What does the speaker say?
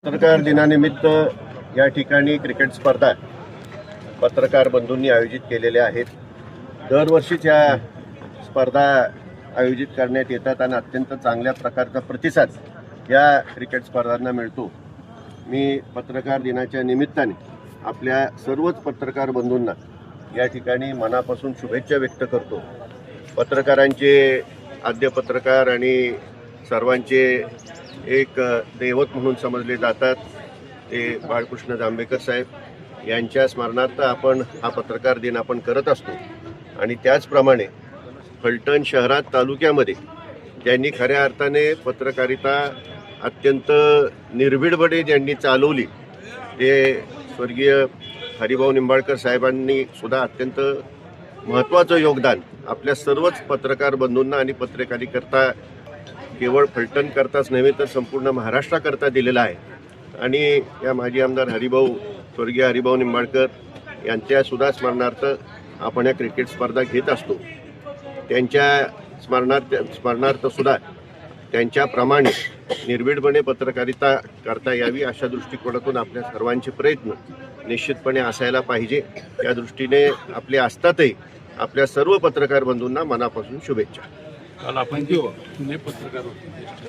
पत्रकार दिनानिमित्त या ठिकाणी क्रिकेट स्पर्धा पत्रकार बंधूंनी आयोजित केलेल्या आहेत। दरवर्षीच या स्पर्धा आयोजित करण्यात येतात आणि अत्यंत चांगल्या प्रकारचा प्रतिसाद या क्रिकेट स्पर्धांना मिळतो। मी पत्रकार दिनाच्या निमित्ताने आपल्या सर्वच पत्रकार बंधूंना या ठिकाणी मनापासून शुभेच्छा व्यक्त करतो। पत्रकारांचे आद्य पत्रकार आणि सर्वांचे एक दैवत म्हणून समजले जातात ते बाळकृष्ण जांभेकर साहेब यांच्या स्मरणार्थ आपण हा पत्रकार दिन आपण करत असतो। आणि त्याचप्रमाणे फलटण शहरात तालुक्यामध्ये ज्यांनी खऱ्या अर्थाने पत्रकारिता अत्यंत निर्भीडपणे ज्यांनी चालवली ते स्वर्गीय हरिभाऊ निंबाळकर साहेबांनी सुद्धा अत्यंत महत्त्वाचं योगदान आपल्या सर्वच पत्रकार बंधूंना आणि पत्रकारिता केवळ फलटण करताच नव्हे तर संपूर्ण महाराष्ट्राकरता दिलेला आहे। आणि या माजी आमदार स्वर्गीय हरिभाऊ निंबाळकर यांच्या सुद्धा स्मरणार्थ आपण या क्रिकेट स्पर्धा घेत असतो। त्यांच्या स्मरणार्थ सुद्धा त्यांच्याप्रमाणे निर्भीडपणे पत्रकारिता करता यावी अशा दृष्टिकोनातून आपल्या सर्वांचे प्रयत्न निश्चितपणे असायला पाहिजे। या दृष्टीने आपले असतातही आपल्या सर्व पत्रकार बंधूंना मनापासून शुभेच्छा। काल आपण पत्रकार होतो।